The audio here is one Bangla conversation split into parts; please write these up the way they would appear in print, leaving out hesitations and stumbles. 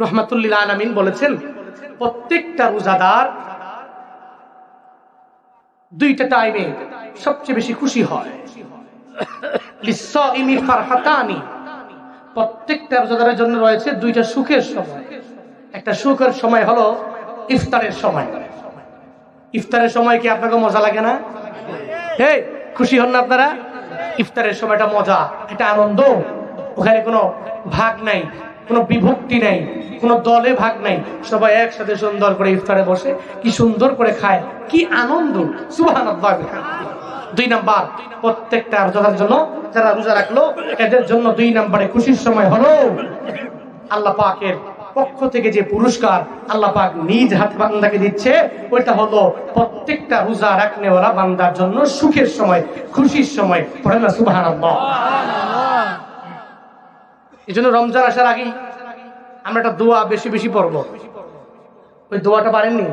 রহমাতুল্লিল আলামিন বলেছেন, প্রত্যেকটা রোজাদার দুইটা টাইমে সবচেয়ে বেশি খুশি হয়। লিসসাইমি ফারহাতানি, প্রত্যেকটা রোজাদারের জন্য রয়েছে দুইটা সুখের সময়। একটা সুখের সময় হলো ইফতারের সময়। ইফতারের সময় কি আপনাকে মজা লাগে না? এই খুশি হন না আপনারা? ইফতারের সময়টা মজা, এটা আনন্দ। ওখানে কোনো ভাগ নাই, কোনো বিভক্তি নাই, কোনো দলে ভাগ নাই, সবাই একসাথে সুন্দর করে ইফতারে বসে কি সুন্দর করে খায়, কি আনন্দ। সুবহানাল্লাহ। 2 নাম্বার, প্রত্যেকটা রোজাদার জন্য, যারা রোজা রাখলো এদের জন্য 2 নম্বরে খুশির সময় হলো আল্লাহ পাকের পক্ষ থেকে যে পুরস্কার আল্লাহ পাক নিজ হাতে বান্দাকে দিচ্ছে, ওইটা হলো প্রত্যেকটা রোজা রাখনেওয়ালা বান্দার জন্য সুখের সময়, খুশির সময়। পড়েন না সুবহানাল্লাহ। এই জন্য রমজান আসার আগে আমরা একটা দোয়া বেশি বেশি পড়ব। ওই দোয়াটা পারেননি,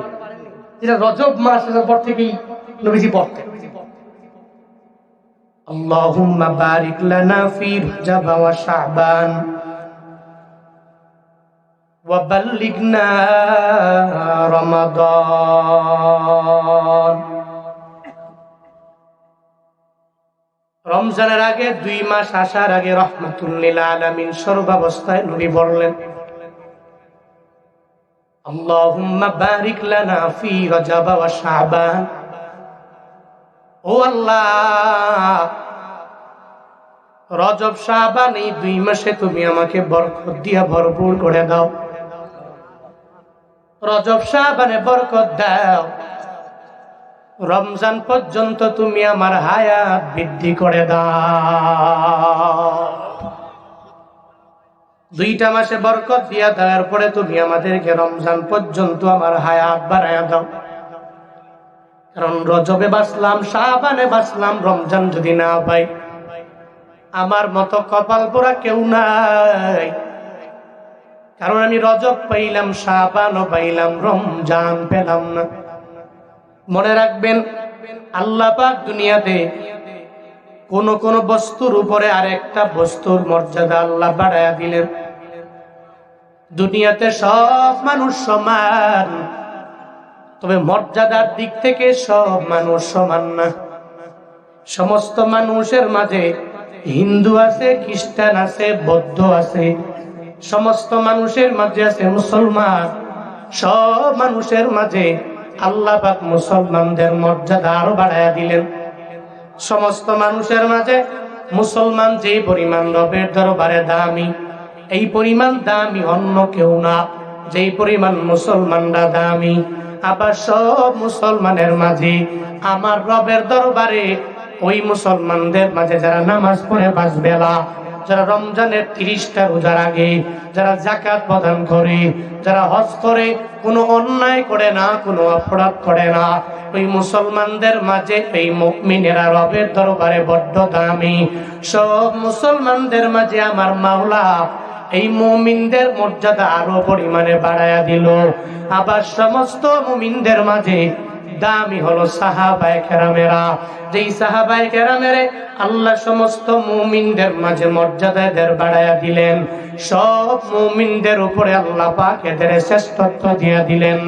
যেটা রজব মাস আসার পর থেকেই নবীজি পড়তেন। আল্লাহুম্মা বারিক লানা ফি রজব ওয়া শাবান ওয়া বাল্লিগনা রমাদান। রমজানের আগে 2 মাস আসার আগে রাহমাতুল লিল আলামিন সর্বাবস্থায় নবী বললেন, আল্লাহুম্মা বারিক লানা ফি রজব ওয়া শাবান। ও আল্লাহ, রজব শাবান এই 2 মাসে তুমি আমাকে বরকত দিয়া ভরপুর করে দাও। রজব শাবানে বরকত দাও, রমজান পর্যন্ত তুমি আমার হায়াত বৃদ্ধি করে দাও। 2টা মাসে বরকত দিয়া দেওয়ার পরে তুমি আমাদেরকে রমজান পর্যন্ত আমার হায়াত বাড়ায়া দাও। কারণ রজবে বাঁচলাম, শাবানে বাঁচলাম, রমজান যদি না পাই আমার মতো কপাল পোড়া কেউ নাই। কারণ আমি রজব পাইলাম, শাবানও পাইলাম, রমজান পেলাম না। মনে রাখবেন, আল্লাহ পাক দুনিয়াতে কোন কোন বস্তুর উপরে আরেকটা বস্তুর মর্যাদা আল্লাহ বাড়ায়া দিলেন। দুনিয়াতে সব মানুষ সমান, তবে মর্যাদার দিক থেকে সব মানুষ সমান না। সমস্ত মানুষের মাঝে হিন্দু আছে, খ্রিস্টান আছে, বৌদ্ধ আছে, সমস্ত মানুষের মাঝে আছে মুসলমান। সব মানুষের মাঝে আল্লাহ পাক মুসলমানদের মর্যাদা আরো বাড়ায়া দিলেন। সমস্ত মানুষের মাঝে মুসলমান যে পরিমাণ রবের দরবারে দামি, এই পরিমাণ দামি অন্য কেউ না, যেই পরিমাণ মুসলমানরা দামি। আবার সব মুসলমানের মাঝে আমার রবের দরবারে ওই মুসলমানদের মাঝে যারা নামাজ পড়ে 5 বেলা, যারা রমজানের 30টা রোজার আগে যারা যাকাত প্রদান করে, যারা হজ করে, কোনো অন্যায় করে না, কোনো অপরাধ করে না, ওই মুসলমানদের মাঝে এই মুমিনেরা রবের দরবারে বড্ড দামি। সব মুসলমানদের মাঝে আমার মাওলা এই মুমিনদের মর্যাদা আরো পরিমাণে বাড়ায়া দিল। আবার সমস্ত মুমিনদের মাঝে দামি হলো সাহাবায়ে কেরামেরা। যেই সাহাবায়ে কেরামেরে আল্লাহ সমস্ত মুমিনদের মাঝে মর্যাদা এদের বাড়ায়া দিলেন। সব মুমিনদের উপরে আল্লাহ পাক এদের শ্রেষ্ঠত্ব দিয়ে দিলেন।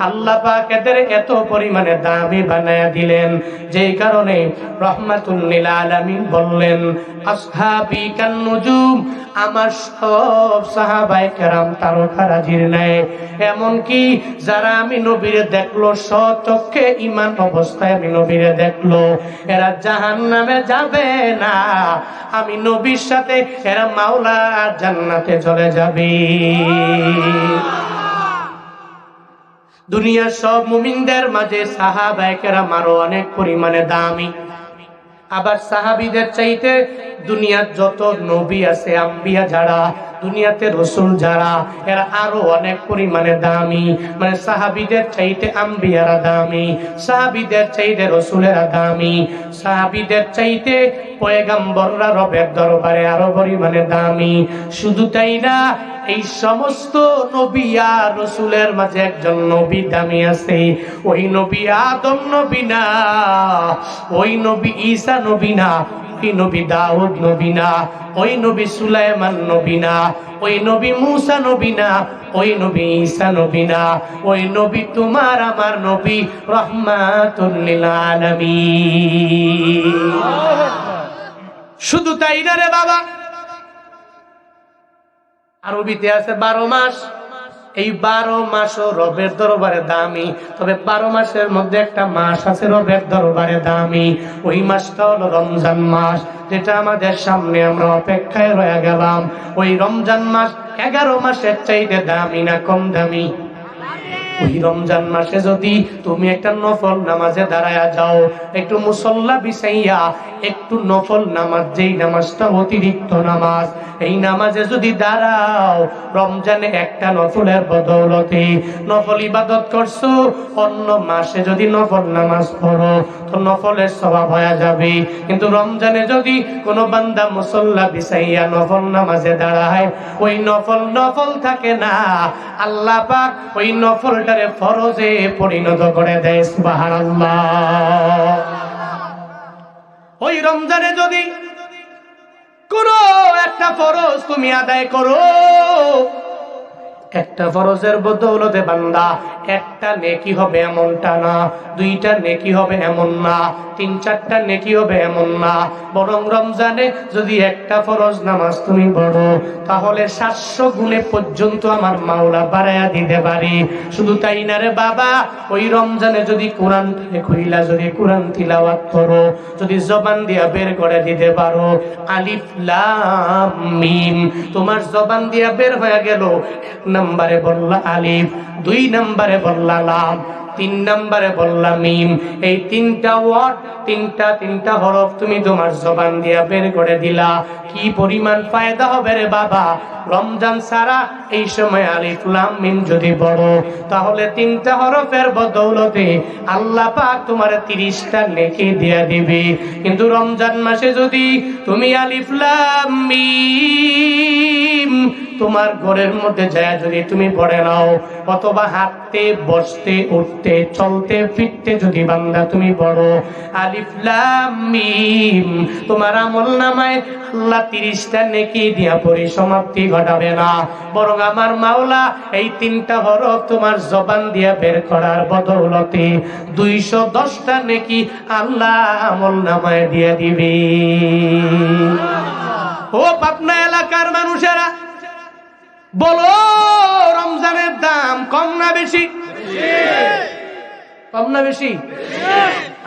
আল্লাহ পাক এদের এত পরিমাণে দামি বানায়া দিলেন, যেই কারণে রাহমাতুল লিল আলামিন বললেন, আসহাবি কান নুজুম, আমার সব সাহাবায়ে কেরাম তারকারাজির ন্যায়। এমনকি যারা আমি নবীরে দেখলো, সচক্ষে ঈমান অবস্থায় আমি নবীরে দেখলো, এরা জাহান্নামে যাবে না, আমি নবীর সাথে এরা মাওলার জান্নাতে চলে যাবে। দুনিয়ার সব মুমিনদের মাঝে সাহাবায়ে কেরাম আরো অনেক পরিমাণে দামি। আবার সাহাবীদের চাইতে দুনিয়ার যত নবী আছে, আম্বিয়া যারা, দুনিয়াতে রসুল যারা, এরা আরো অনেক পরিমাণে দামি। মানে সাহাবীদের চাইতে আম্বিয়ারা দামি, সাহাবীদের চাইতে রসুলেরা দামি, সাহাবীদের চাইতে পয়গম্বররা রবের দরবারে আরো পরিমাণে দামি। শুধু তাই না, এই সমস্ত নবী আর রসুলের মাঝে একজন নবী দামি আছে। ওই নবী আদম নবী না, ওই নবী ঈসা নবী না, ওই নবী দাউদ নবী না, ওই নবী সুলাইমান নবী না, ওই নবী মুসা নবী না, ওই নবী ঈসা নবী না, ওই নবী তোমার আমার নবী রাহমাতুল লিল আলামিন। শুধু তাই না রে বাবা, আরবিতে আছে 12 মাস। এই 12 মাসও রবের দরবারে দামি, তবে 12 মাসের মধ্যে একটা মাস আছে রবের দরবারে দামি। ওই মাসটা হলো রমজান মাস, যেটা আমাদের সামনে আমরা অপেক্ষায় রয়ে গেলাম। ওই রমজান মাস 11 মাসের চাইতে দামি না কম দামি? ওই রমজান মাসে যদি তুমি একটা নফল নামাজে দাঁড়ায়া যাও, একটু মুসল্লা বিছাইয়া একটু নফল নামাজ, যেই নামাজটা অতিরিক্ত নামাজ, এই নামাজে যদি দাঁড়াও, রমজানে একটা নফলের বদৌলতে নফল ইবাদত করছো, অন্য মাসে যদি নফল নামাজ পড়ো তো নফলের সওয়াব হয়ে যাবে। কিন্তু রমজানে যদি কোনো বান্দা মুসল্লা বিছাইয়া নফল নামাজে দাঁড়ায়, ওই নফল থাকে না, আল্লাহ পাক ওই নফলটারে ফরজে পরিণত করে দেয়। সুবহানাল্লাহ। ওই রমজানে যদি কোনো একটা ফরজ তুমি আদায় করো, একটা ফরজের বদৌলতে বান্দা একটা নেকি হবে এমনটা না, দুইটা নেকি হবে এমন না, 3-4টা নেকি হবে এমন না, বরং রমজানে যদি একটা ফরজ নামাজ তুমি পড়ো, তাহলে 700 গুণে পর্যন্ত আমার মাওলা বাড়ায়া দিতে পারে। শুধু তাই না রে বাবা, ওই রমজানে যদি কোরআন খুইলা যদি কোরআন তিলাওয়াত করো, যদি জবান দিয়া বের করে দিতে পারো আলিফ লাম মিম, তোমার জবান দিয়া বের হয়ে গেল, 1 নম্বরে বললা আলিফ, 2 নম্বরে বললা লাম, 3 নম্বরে বললা মিম। এই 3টা ওয়ার্ড, তিনটা হরফ তুমি তোমার জবান দিয়া বের করে দিলা, কি পরিমাণ ফায়দা হবে রে বাবা। রমজান সারা এই সময় আলিফ লাম মিম যদি পড়ো, তাহলে 3টা হরফের বদৌলতে আল্লাহ পাক তোমার 30টা নেকি দিয়া দিবে। কিন্তু রমজান মাসে যদি তুমি আলিফ লাম মিম তোমার ঘরের মধ্যে যায় যদি তুমি পড়ে নাও, অথবা হাঁটতে বসতে উঠতে চলতে ফিরতে যদি বান্দা তুমি পড়ো আলিফ লাম মিম, তোমার আমল নামায় আল্লাহ 30টা নেকি দিয়া পরিসমাপ্তি ঘটাবে না, বরং আমার মাওলা এই 3টা হরফ তোমার জবান দিয়া বের করার বদৌলতে 210টা নেকি আল্লাহ আমল নামায় দিয়া দিবে। ও পাবনা এলাকার মানুষেরা, বলো রমজানের দাম কম না বেশি? কম না বেশি?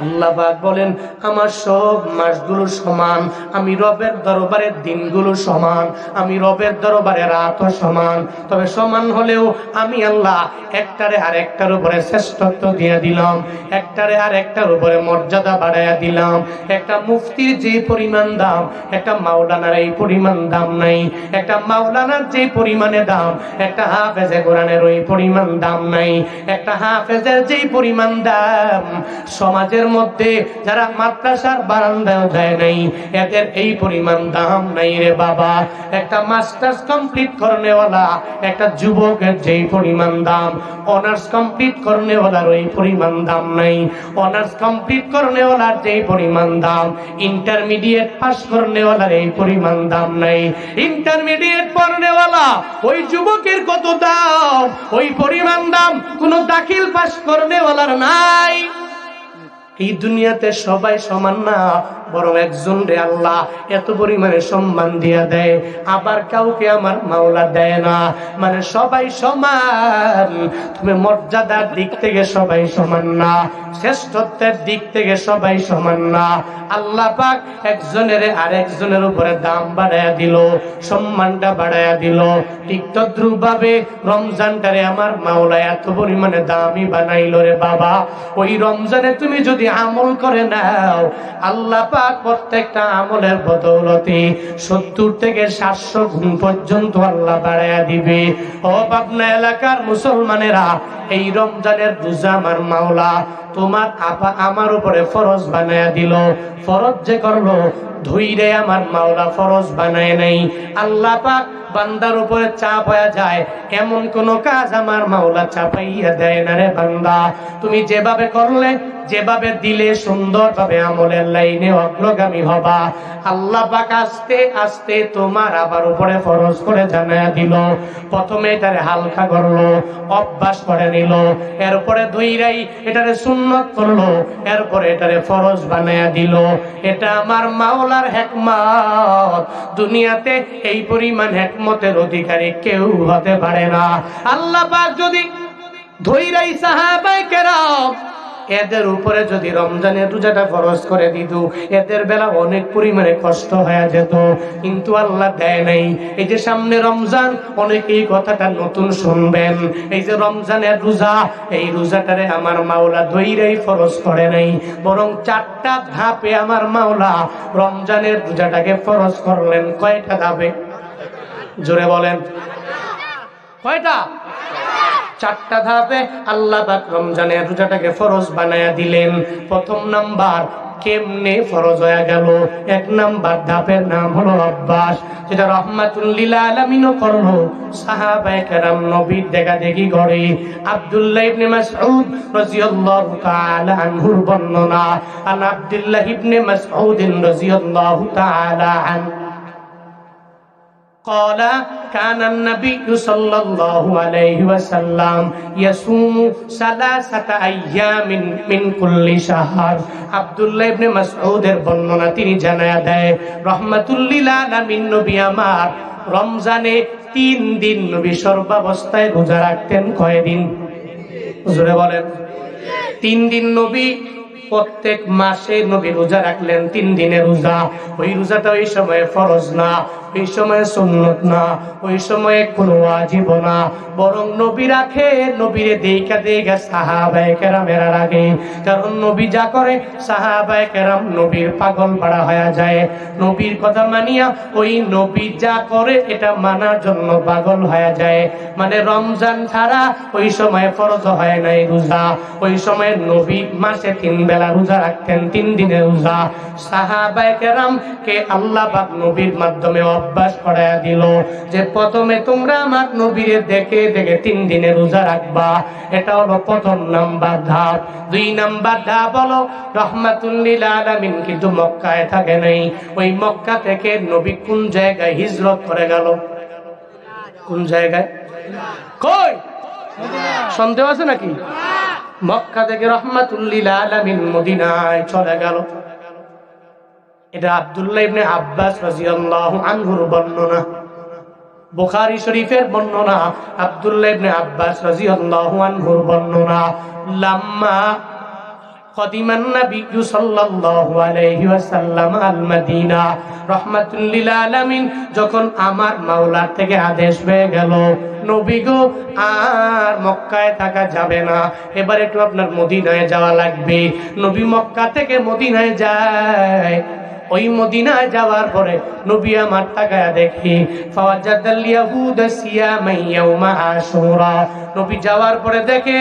আল্লাহ পাক বলেন আমার সব মাসগুলো সমান, আমি রবের দরবারের দিনগুলো সমান, আমি রবের দরবারে রাতও সমান। তবে সমান হলেও আমি আল্লাহ একটারে আরেকটার উপরে শ্রেষ্ঠত্ব দিয়ে দিলাম, একটারে আরেকটার উপরে মর্যাদা বাড়াইয়া দিলাম। একটা মুফতির যে পরিমাণ দাম, একটা মাওলানার এই পরিমাণ দাম নাই। একটা মাওলানার যে পরিমাণে দাম, একটা হাফেজে কোরআনের ওই পরিমাণ দাম নাই। একটা হাফেজের যেই পরিমাণ দাম, সমাজের মধ্যে যারা মাদ্রাসার বারান্দায় যায় নাই, এদের এই পরিমাণ দাম নাই রে বাবা। একটা মাস্টার্স কমপ্লিট করনেওয়ালা একটা যুবকের যেই পরিমাণ দাম, অনার্স কমপ্লিট করনেওয়ালার ওই পরিমাণ দাম নাই। অনার্স কমপ্লিট করনেওয়ালার যেই পরিমাণ দাম, ইন্টারমিডিয়েট পাস করনেওয়ালার এই পরিমাণ দাম নাই। ইন্টারমিডিয়েট পড়নেওয়ালা ওই যুবকের কত দাম, ওই পরিমাণ দাম কোন দাখিল পাস করনেওয়ালার নাই। এই দুনিয়াতে সবাই সমান না, বরং একজন রে আল্লাহ এত পরিমাণে সম্মান দিয়া দেয়, আবার কাউকে আমার মাওলা দেয় না। মানে সবাই সমান, তুমি মর্যাদার দিক থেকে সবাই সমান না, শ্রেষ্ঠত্বের দিক থেকে সবাই সমান না। আল্লাহ পাক একজনের আরেকজনের উপরে দাম বাড়ায়া দিল, সম্মানটা বাড়ায়া দিল। ঠিক তদ্রুপভাবে রমজানটারে আমার মাওলা এত পরিমাণে দামি বানাইলো রে বাবা। ওই রমজানে তুমি যদি আমল করে নাও, আল্লাহ পাক প্রত্যেকটা আমলের বদৌলতে 70 থেকে 700 গুণ পর্যন্ত আল্লাহ বাড়ায়া দিবে। ও পাবনা এলাকার মুসলমানেরা, এই রমজানের রোজা আমার মাওলা তোমার আপা আমার উপরে ফরজ বানায়া দিল। ফরজ যে করলো ধইরে আমার মাওলা ফরজ বানায় নাই। আল্লাহ পাক বান্দার উপরে চাপ হয়ে যায় এমন কোন কাজ আমার মাওলা চাপাইয়া দেয় না রে বান্দা। তুমি যেভাবে করলে, যেভাবে দিলে সুন্দরভাবে আমলের লাইনে অগ্রগামী হবা। আল্লাহ পাক আস্তে আস্তে তোমার আবার উপরে ফরজ করে জানায়া দিল। প্রথমে এটারে হালকা করলো, অভ্যাস করে নিল, এরপরে ধইরাই এটারে সুন্নত করলো, এরপরে এটারে ফরজ বানায়া দিল। এটা আমার মাওলার হিকমত। দুনিয়াতে এই পরিমাণ হিকমতের অধিকারী কেউ হতে পারে না। আল্লাহ পাক যদি ধইরাই সাহাবায়ে কেরাম এদের উপরে যদি রমজানের রোজাটা ফরজ করে দিত, এদের বেলা অনেক পরিমাণে কষ্ট হয়ে যেত, কিন্তু আল্লাহ দেয় নাই। এই যে সামনে রমজান, অনেকেই কথাটা নতুন শুনবেন। এই যে রমজানের রোজা, এই রোজাটারে আমার মাওলা ধইরাই ফরজ করে নাই, বরং 4টা ধাপে আমার মাওলা রমজানের রোজাটাকে ফরজ করলেন। কয়টা ধাপে? জোরে বলেন, কয়টা? 4টা ধাপে আল্লাহ পাক রমজানের রোজাটাকে ফরজ বানায়া দিলেন। প্রথম নাম্বার, কেমনে ফরজ হয়ে গেল? 1 নাম্বার ধাপের নাম হলো অভ্যাস, যেটা রাহমাতুল লিল আলামিনও করলো। সাহাবায়ে কেরাম নবীর দেখা দেখি করে। আব্দুল্লাহ ইবনে মাসউদ রাদিয়াল্লাহু তাআলা আনহুর বর্ণনা, আন আব্দুল্লাহ ইবনে মাসউদ রাদিয়াল্লাহু তাআলা আনহু قال كان النبي صلى الله عليه وسلم يصوم 3 أيام من كل شهر। আব্দুল্লাহ ইবনে মাসউদের বর্ণনা তিনি জানায়া দেয়, রাহমাতুল লিল আলামিন নবী আমার রমজানে 3 দিন নবী সর্বাবস্থায় রোজা রাখতেন। কয়দিন? জোরে বলেন। 3 দিন নবী প্রত্যেক মাসে নবী রোজা রাখলেন। 3 দিনের রোজা। ওই রোজাটা ওই সময় ফরজ না, ওই সময় সুন্নত না, ওই সময় কোনো ওয়াজিব না, বরং নবী রাখে, নবীরে দেখা সাহাবায়ে কেরামেরা রাখে। কারণ নবী যা করে সাহাবায়ে কেরাম নবীর পাগল পাড়া হয়ে যায়। নবীর কথা মানিয়া ওই নবী যা করে এটা মানার জন্য পাগল হয়ে যায়। মানে রমজান ছাড়া ওই সময় ফরজ হয় নাই রোজা। ওই সময় নবী মাসে 3 বেলা রোজা রাখতেন, 3 দিনের রোজা। সাহাবায়ে কেরাম কে আল্লাহ পাক নবীর মাধ্যমে অভ্যাস করায়া দিল যে প্রথমে তোমরা আমার নবীরে দেখে দেখে 3 দিনের রোজা রাখবা। এটা হলো প্রথম নাম্বার ধাপ। 2 নাম্বার ধাপ হলো রাহমাতুল লিল আলামিন কিন্তু মক্কায় থাকে নাই। ওই মক্কা থেকে নবী কোন জায়গায় হিজরত করে গেল? কোন জায়গায়? কই? সন্দেহ আছে নাকি? মক্কা থেকে রাহমাতুল লিল আলামিন মদিনায় চলে গেল। এটা আব্দুল্লাহ ইবনে আব্বাস রাদিয়াল্লাহু আনহুর বর্ণনা, বুখারী শরীফের বর্ণনা। আব্দুল্লাহ ইবনে আব্বাস রাদিয়াল্লাহু আনহুর বর্ণনা, লাম্মা কদিমান নবী সাল্লাল্লাহু আলাইহি ওয়াসাল্লাম আল মদিনা, রাহমাতুল লিল আলামিন যখন আমার মাওলার থেকে আদেশ পেয়ে গেল নবী গো আর মক্কায় থাকা যাবে না, এবার একটু আপনার মদিনায় যাওয়া লাগবে। নবী মক্কা থেকে মদিনায় যায়। ওই মদিনায় যাওয়ার পরে নবী আমার তাকায়া দেখি ফাওয়াজাদাল ইয়াহুদ সিয়ামা ইয়াউমা আশুরা। নবী যাওয়ার পরে দেখে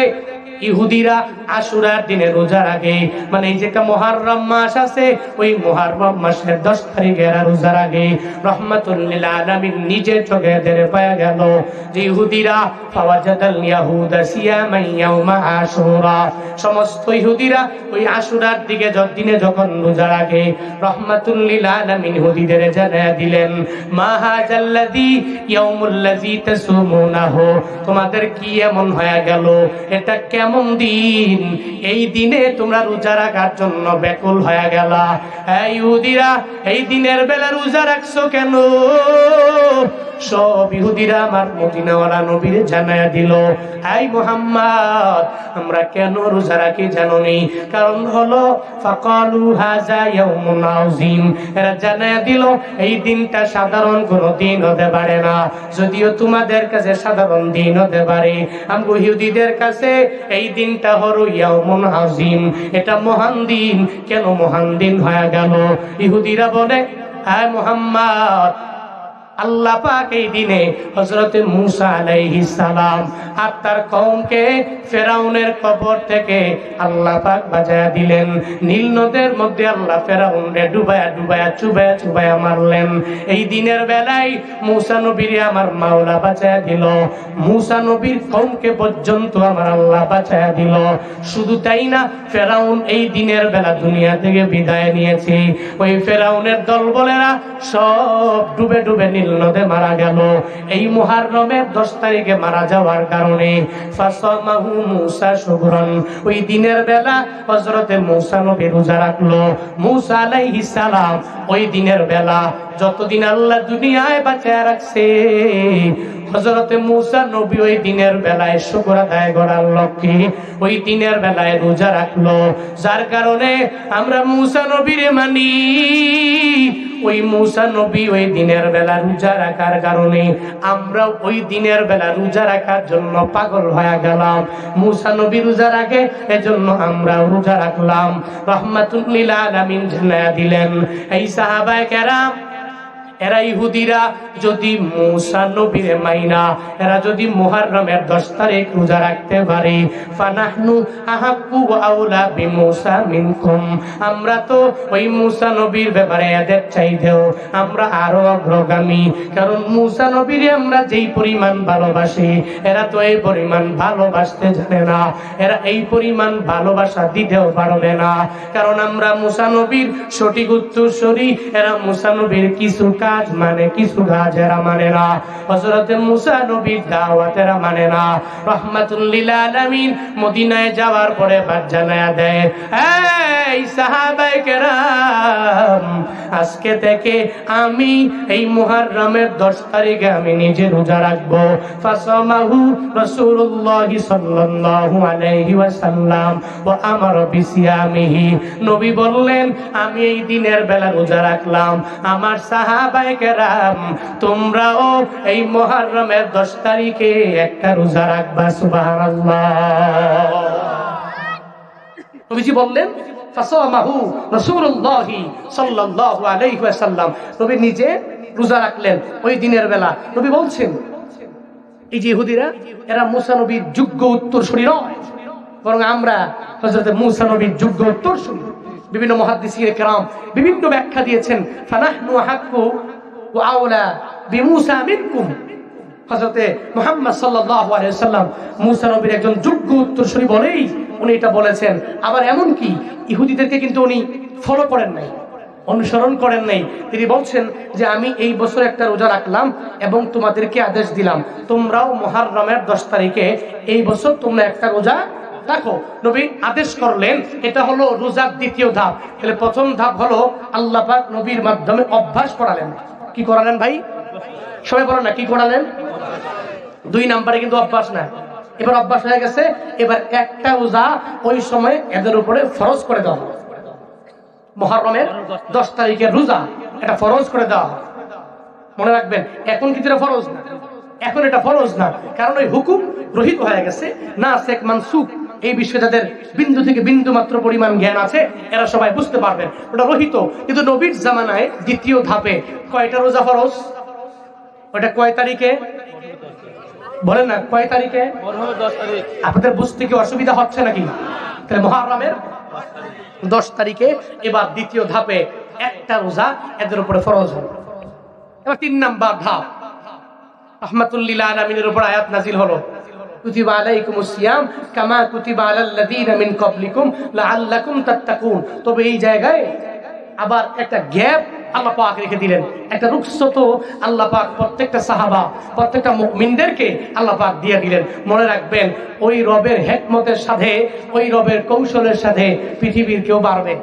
ইহুদিরা আশুরার দিনে রোজা রাখে। মানে এই যে মুহররম মাস আছে, ওই মুহররম মাসের 10 তারিখে রোজা রাখে। রাহমাতুল লিল আলামিন নিজে চোখে দেখে পাওয়া গেল যে ইহুদিরা ফাওয়াজাদাল ইয়াহুদ সিয়ামা ইয়াউমা আশুরা, সমস্ত ইহুদিরা ওই আশুরার দিনে যখন রোজা রাখে, রাহমাতুল লিল আলামিন ইহুদিদের জানায়া দিলেন মা হাযাল্লাযী ইয়াউমুল্লাযী তাসুমুনাহু, তোমাদের কি এমন হয়ে গেল? এটা কেমন দিন? এই দিনে তোমরা রোজা রাখার জন্য ব্যাকুল হয়ে গেলা। এই ইহুদিরা এই দিনের বেলা রোজা রাখছো কেন? সব ইহুদিরা আমার মদিনাওয়ালা নবীরে জানায়া দিল, এই মুহাম্মদ আমরা কেন রোজা রাখি জানোনি? কারণ হলো ফাকালু হাযা ইয়াউমুন আযীম, এরা জানায়া দিল এই দিনটা সাধারণ কোনো দিন হতে পারে না। যদিও তোমাদের কাছে সাধারণ দিন হতে পারে, আমগো ইহুদিদের কাছে এই দিনটা হলো ইয়াউমুন আযীম, এটা মহান দিন। কেন মহান দিন হয়ে গেল? ইহুদিরা বলে, হে মুহাম্মদ আল্লাহ পাক এই দিনে হযরত মূসা আলাইহিস সালাম আর তার কওমকে ফেরাউনের কবর থেকে আল্লাহ পাক বাঁচায়া দিলেন। নীল নদের মধ্যে আল্লাহ ফেরাউনকে ডুবায়া ডুবায়া চুবায়া চুবায়া মারলেন। এই দিনের বেলায় মূসা নবীরে আমার মাওলা বাঁচায়া দিল, মূসা নবীর কওমকে পর্যন্ত আমার আল্লাহ বাঁচায়া দিল। শুধু তাই না, ফেরাউন এই দিনের বেলা দুনিয়া থেকে বিদায় নিয়েছে। ওই ফেরাউনের দলবলেরা সব ডুবে ডুবে নীল নদে মারা গেল। এই মুহররমের 10 তারিখে মারা যাওয়ার কারণে ফাসামাহু মূসা শুকরান, ওই দিনের বেলা হযরতে মূসা নবী রোজা রাখলো। মূসা আলাইহিস সালাম ওই দিনের বেলা যতদিন আল্লাহ দুনিয়ায় বাঁচায় রাখছে, হযরতে মূসা নবী ওই দিনের বেলায় শুকর আদায় করার লক্ষ্যে ওই দিনের বেলায় রোজা রাখলো। যার কারণে আমরা মূসা নবীরে মানি। ওই মূসা নবী ওই দিনের বেলা রোজা রাখার কারণে আমরা ওই দিনের বেলা রোজা রাখার জন্য পাগল হয়ে গেলাম। মূসা নবী রোজা রাখে, এজন্য আমরা রোজা রাখলাম। রাহমাতুল লিল আলামিন জানায়া দিলেন, এই সাহাবায়ে কেরাম এরা ইহুদিরা যদি মূসা নবীরে মাইনা এরা যদি মুহররমের 10 তারিখ রোজা রাখতে পারে, ফানাহনু আহাক্কু ওয়া আউলা বিমূসা মিনকুম, আমরা তো ওই মূসা নবীর ব্যাপারে এদের চাইতেও আমরা আরো অগ্রগামী। কারণ মূসা নবীরে আমরা যেই পরিমাণ ভালোবাসি, এরা তো এই পরিমাণ ভালোবাসতে জানে না, এরা এই পরিমাণ ভালোবাসা দিতেও পারবে না। কারণ আমরা মূসা নবীর সঠিক উত্তরসূরি, এরা মূসা নবীর কিছু কাজ মানে কিছু কাজ এরা মানে না। হযরতে মূসা নবীর দাওয়াত এরা মানে না। রাহমাতুল লিল আলামিন মদিনায় যাওয়ার পরে বাদ জানায়া দেয়, এই সাহাবায়ে কেরাম, আজকে থেকে আমি এই মুহররমের 10 তারিখে আমি নিজে রোজা রাখবো। ফাসামাহু রাসূলুল্লাহ সাল্লাল্লাহু আলাইহি ওয়াসাল্লাম ওয়া আমারা বিসিয়ামিহি, নবী বললেন আমি এই দিনের বেলা রোজা রাখলাম, আমার সাহাবায়ে কেরাম তোমরাও এই মুহররমের 10 তারিখে একটা রোজা রাখবা। সুবহানাল্লাহ। নবীজি বললেন ফাসামাহু রাসূলুল্লাহ সাল্লাল্লাহু আলাইহি ওয়াসাল্লাম, নবী নিজে রোজা রাখলেন ওই দিনের বেলা। নবী বলছেন এই যে ইহুদিরা এরা মূসা নবীর যোগ্য উত্তরসূরি নয়, বরং আমরা হযরত মূসা নবীর যোগ্য উত্তরসূরি। বিভিন্ন মুহাদ্দিসিনে কেরাম বিভিন্ন ব্যাখ্যা দিয়েছেন, ফানাহনু আহাক্কু ওয়া আউলা বিমূসা মিনকুম, হযরতে মুহাম্মদ সাল্লাল্লাহু আলাইহি ওয়াসাল্লাম মূসা নবীর একজন যোগ্য উত্তরসূরি বলেই উনি এটা বলেছেন। আবার এমন কি ইহুদিদেরকে কিন্তু উনি ফলো করেন নাই, অনুসরণ করেন নাই। তিনি বলছেন যে আমি এই বছর একটা রোজা রাখলাম এবং তোমাদেরকে আদেশ দিলাম তোমরাও মুহররমের 10 তারিখে এই বছর তোমরা একটা রোজা রাখো। নবী আদেশ করলেন, এটা হলো রোজার দ্বিতীয় ধাপ। তাহলে প্রথম ধাপ হলো আল্লাহ পাক নবীর মাধ্যমে অভ্যাস করালেন। কি করালেন ভাই? সবাই বলেন না, কি করালেন? 2 নম্বরে কিন্তু অভ্যাস না, এবার অভ্যাস হয়ে গেছে। এবার একটা রোজা ওই সময় এদের উপরে ফরজ করে দেওয়া, মুহররমের 10 তারিখের রোজা এটা ফরজ করে দেওয়া। মনে রাখবেন, এখন কিন্তু এটা ফরজ না, এখন এটা ফরজ না, কারণ ওই হুকুম রহিত হয়ে গেছে। নাসিখ মানসুখ এই বিষয়ে যাদের বিন্দু থেকে বিন্দু মাত্র পরিমাণ জ্ঞান আছে এরা সবাই বুঝতে পারবেন, ওটা রহিত। কিন্তু নবীর জামানায় দ্বিতীয় ধাপে কয়টা রোজা ফরজ? ওটা কয় তারিখে বলেন না, কয় তারিখে? 10 তারিখ। আপনাদের বুঝতে কি অসুবিধা হচ্ছে নাকি? তাহলে মুহররমের 10 তারিখে এবার দ্বিতীয় ধাপে একটা রোজা এদের উপরে ফরজ হলো। এবার 3 নাম্বার ধাপ, রাহমাতুল লিল আলামিনের উপর আয়াত নাযিল হলো, কুতিবা আলাইকুমুস সিয়াম কামা কুতিবা আলাল লাযিনা মিন ক্বাবলিকুম লাআল্লাকুম তাত্তাকুন। তবে এই জায়গায় আবার একটা গ্যাপ আল্লাহ পাক রেখে দিলেন, একটা রুখসত আল্লাহ পাক প্রত্যেকটা সাহাবা প্রত্যেকটা মুমিনদেরকে আল্লাহ পাক দিয়ে দিলেন। মনে রাখবেন, ওই রবের হিকমতের সাথে ওই রবের কৌশলের সাথে পৃথিবীর কেউ পারবে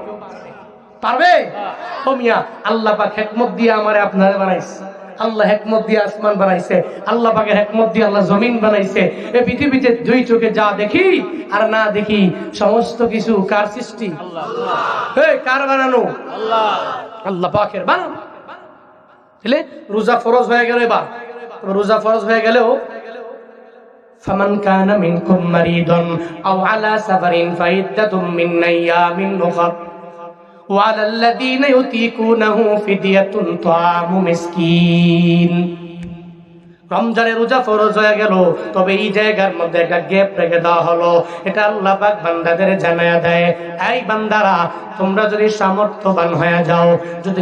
ও মিয়া, আল্লাহ পাক হিকমত দিয়ে আমারে আপনারে বানাইছে, আল্লাহ হিকমত দিয়ে আসমান বানাইছে, আল্লাহ পাকের হিকমত দিয়ে আল্লাহ জমিন বানাইছে। এই পৃথিবীতে 2 চোখে যা দেখি আর না দেখি সমস্ত কিছু কার সৃষ্টি? আল্লাহ। কার বানানো? আল্লাহ, আল্লাহ পাকের বানানো। তাহলে রোজা ফরজ হয়ে গেল। এবার রোজা ফরজ হয়ে গেলেও ফামান কানা মিনকুম মারিদান আও আলা সাফারিন ফাইদ্দাতুম মিন আইয়ামিন উখর, ওয়ালাল্লাযীনা ইউতীকুনাহু ফিদিয়াতুন তাআমু মিসকিন। রমজানের রোজা ফরজ হয়ে গেল, তবে এই জায়গার মধ্যে একটা গ্যাপ রেখে দেওয়া হলো। এটা আল্লাহ পাক বান্দাদের জানায়া দেয়, এই বান্দারা তোমরা যদি সামর্থ্যবান হয়ে যাও,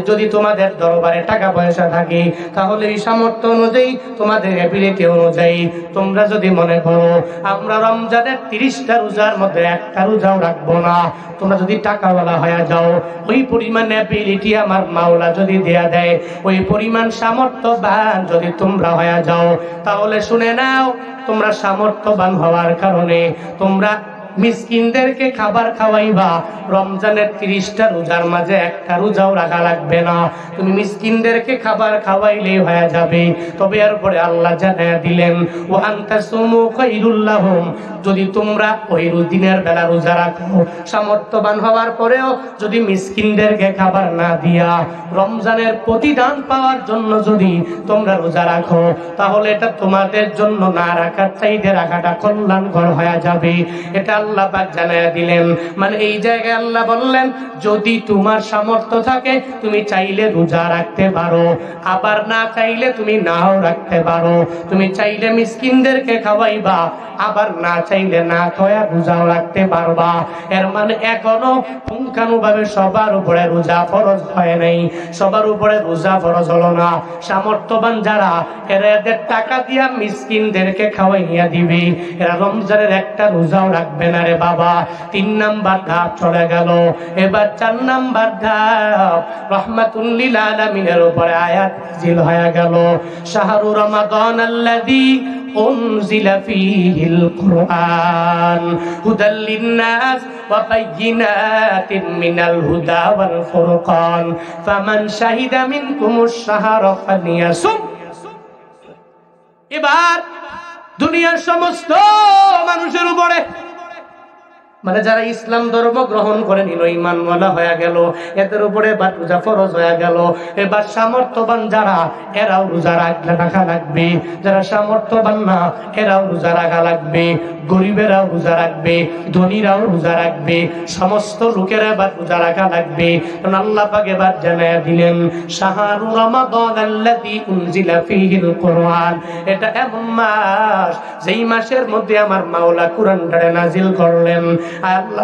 যদি তোমাদের দরবারে টাকা পয়সা থাকে, তাহলে এই সামর্থ্য অনুযায়ী তোমাদের এবিলিটি অনুযায়ী তোমরা যদি মনে করো আমরা রমজানের 30টা রোজার মধ্যে একটা রোজাও রাখবো না, তোমরা যদি টাকাওয়ালা হয়ে যাও, ওই পরিমাণ এবিলিটি আমার মাওলা যদি দেয়া দেয়, ওই পরিমাণ সামর্থ্যবান যদি তোমরা হয়ে যাও, তাহলে শুনে নাও, তোমরা সামর্থ্যবান হওয়ার কারণে তোমরা মিসকিনদেরকে খাবার খাওয়াইবা। রমজানের 30টা রোজার মাঝে একটা রোজাও রাখা লাগবে না, তুমি মিসকিনদেরকে খাবার খাওয়াইলেই হয়ে যাবে। তবে এরপরে আল্লাহ জানায়া দিলেন, ওয়া আনতাসুমু খায়রুল লাহুম, যদি তোমরা ওই দিনের বেলা রোজা রাখো, সামর্থ্যবান হওয়ার পরেও যদি মিসকিনদেরকে খাবার না দিয়া রমজানের প্রতিদান পাওয়ার জন্য যদি তোমরা রোজা রাখো, তাহলে এটা তোমাদের জন্য না রাখার চাইতে রাখাটা কল্যাণকর হয়ে যাবে। এটা আল্লাহ পাক জানায়া দিলেন। মানে এই জায়গায় আল্লাহ বললেন, যদি তোমার সামর্থ্য থাকে তুমি চাইলে রোজা রাখতে পারো, আবার না চাইলে তুমি নাও রাখতে পারো। তুমি চাইলে মিসকিনদেরকে খাওয়াইবা, আবার না চাইলে না খাওয়া রোজাও রাখতে পারবা। এর মানে এখনো পুঙ্খানুভাবে সবার উপরে রোজা ফরজ হয় নাই, সবার উপরে রোজা ফরজ হলো না। সামর্থ্যবান যারা, এরা এদের টাকা দিয়া মিসকিনদেরকে খাওয়াইয়া দিবে, এরা রমজানের একটা রোজাও রাখবে না রে বাবা। 3 নাম্বার ধাপ চলে গেল। এবার 4 নাম্বার ধাপ, রাহমাতুল লিল আলামিনের উপরে আয়াত নাযিল হয়ে গেল, শাহরু রমাদান আল্লাযী উনজিলা ফীহিল কুরআন হুদাল লিন্নাস ওয়া বাইয়িনাতিন মিনাল হুদা ওয়াল ফুরকান ফামান শাহিদা মিনকুমুশ শাহরা ফালিয়াসুম। এবার দুনিয়ার সমস্ত মানুষের উপরে, মানে যারা ইসলাম ধর্ম গ্রহণ করে নিল, ঈমানওয়ালা হয়ে গেল, এদের উপরে এবার রোজা ফরজ হয়ে গেল। এবার সামর্থ্যবান যারা, এরাও রোজা রাখা লাগবে। যারা সামর্থ্যবান না, এরাও রোজা রাখা লাগবে। গরিবেরাও রোজা রাখবে, ধনীরাও রোজা রাখবে, সমস্ত লোকেরা এবার রোজা রাখা লাগবে। কারণ আল্লাহ পাক এবার জানায়া দিলেন, শাহরু রমাদান আল্লাযী উনজিলা ফীহিল কুরআন, এটা এমন মাস যেই মাসের মধ্যে আমার মাওলা কুরআনটারে নাজিল করলেন।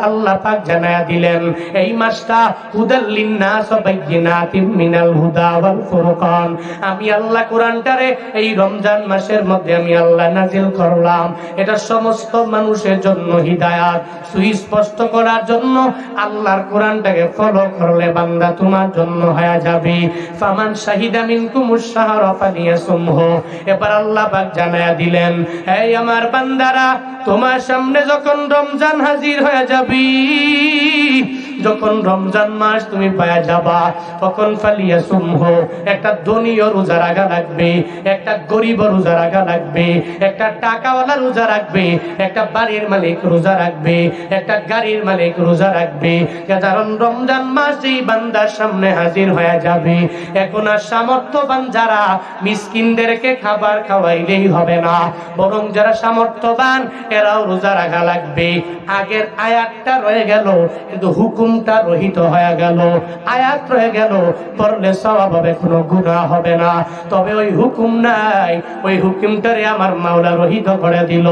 আল্লাহ পাক জানায়া দিলেন, এই মাসটা হুদাল লিন্নাস ওয়া বাইয়িনাতিন মিনাল হুদা ওয়াল ফুরকান, আমি আল্লাহ কোরআনটারে এই রমজান মাসের মধ্যে আমি আল্লাহ নাজিল করলাম। এটা সমস্ত মানুষের জন্য হিদায়াত, সুস্পষ্ট করার জন্য। আল্লাহর কোরআনটাকে ফলো করলে বান্দা তোমার জন্য হয়ে যাবে। ফামান শাহিদা মিনকুমুশ শাহরা ফালিয়াসুমহু। এবার আল্লাহ পাক জানায়া দিলেন, এই আমার বান্দারা, তোমার সামনে যখন রমজান হাজির হয়ে যাবি, যখন রমজান মাস তুমি পায়া যাবা, তখন ফালিয়াসুমহু, একটা ধনীও রোজা রাখা লাগবে, একটা গরিব রোজা রাখা লাগবে, একটা টাকাওয়ালা রোজা রাখবে, একটা বাড়ির মালিক রোজা রাখবে, একটা গাড়ির মালিক রোজা রাখবে। কারণ রমজান মাস যেই বান্দার সামনে হাজির হয়ে যাবে, এখন আর সামর্থ্যবান যারা, মিসকিনদেরকে খাবার খাওয়াইলেই হবে না, বরং যারা সামর্থ্যবান এরাও রোজা রাখা লাগবে। আগের আয়াতটা রয়ে গেল, কিন্তু হুকুমটা রহিত হয়ে গেল। আয়াত রয়ে গেল, পড়লে সওয়াব হবে, কোনো গুনাহ হবে না। তবে ওই হুকুম নাই, ওই হুকুমটারে আমার মাওলা রহিত করে দিল।